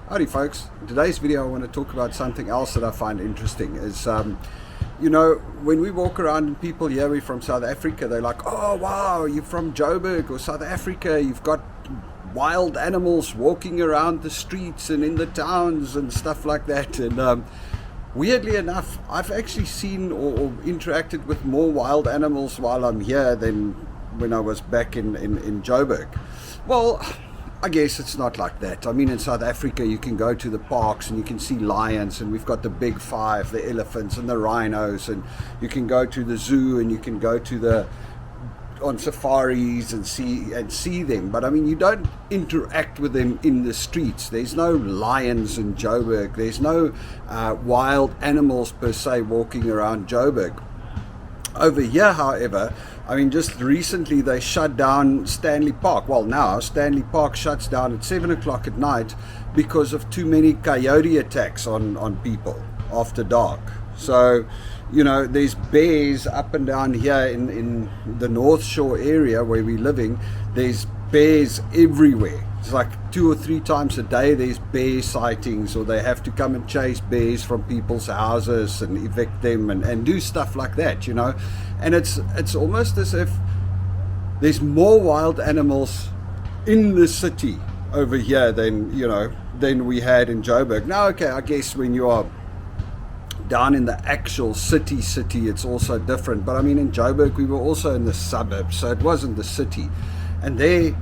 Howdy folks, in today's video I want to talk about something else that I find interesting is, you know, when we walk around and people hear we're from South Africa, they're like, oh wow, you're from Joburg or South Africa, you've got wild animals walking around the streets and in the towns and stuff like that. And weirdly enough, I've actually seen or interacted with more wild animals while I'm here than when I was back in Joburg. Well, I guess it's not like that. I mean, in South Africa, you can go to the parks and you can see lions, and we've got the big five, the elephants and the rhinos, and you can go to the zoo and you can go to on safaris and see them. But I mean, you don't interact with them in the streets. There's no lions in Joburg. There's no wild animals per se walking around Joburg. Over here, however, I mean, just recently they shut down Stanley Park. Well, now Stanley Park shuts down at 7 o'clock at night because of too many coyote attacks on people after dark. So, you know, there's bears up and down here in the North Shore area where we're living. There's bears everywhere. It's like 2 or 3 times a day there's bear sightings, or they have to come and chase bears from people's houses and evict them and do stuff like that, you know. And it's almost as if there's more wild animals in the city over here than we had in Joburg. Now, okay, I guess when you are down in the actual city, it's also different. But I mean, in Joburg we were also in the suburbs, so it wasn't the city. And there,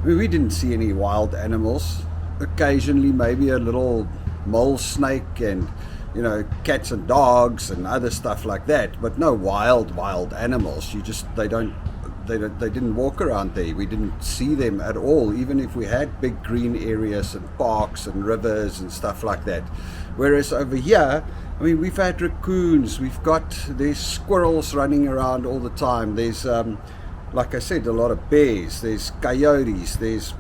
I mean, we didn't see any wild animals. Occasionally maybe a little mole snake and, you know, cats and dogs and other stuff like that, but no wild animals. They didn't walk around there. We didn't see them at all, even if we had big green areas and parks and rivers and stuff like that. Whereas over here, I mean, we've had raccoons, there's squirrels running around all the time. There's like I said, a lot of bears, there's coyotes, there's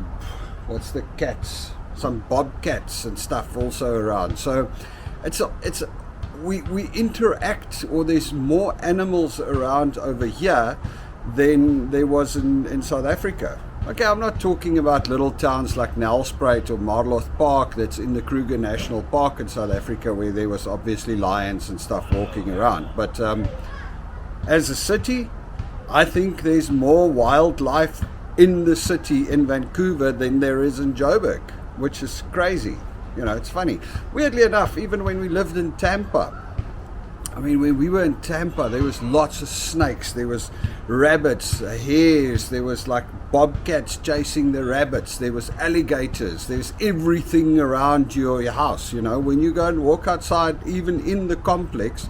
cats, some bobcats and stuff also around. So we interact, or there's more animals around over here than there was in South Africa. Okay, I'm not talking about little towns like Nelspruit or Marloth Park that's in the Kruger National Park in South Africa, where there was obviously lions and stuff walking around. But as a city, I think there's more wildlife in the city in Vancouver than there is in Joburg, which is crazy. You know, it's funny. Weirdly enough, even when we lived in Tampa, I mean, when we were in Tampa, there was lots of snakes, there was rabbits, hares, there was like bobcats chasing the rabbits, there was alligators, there's everything around your house, you know. When you go and walk outside, even in the complex,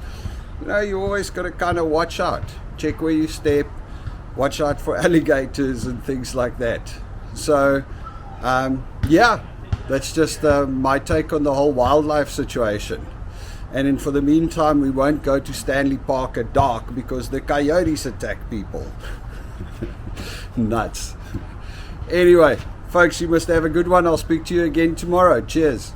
you know, you always got to kind of watch out, check where you step, watch out for alligators and things like that. So, yeah, that's just my take on the whole wildlife situation. And then for the meantime, we won't go to Stanley Park at dark because the coyotes attack people. Nuts. Anyway, folks, you must have a good one. I'll speak to you again tomorrow. Cheers.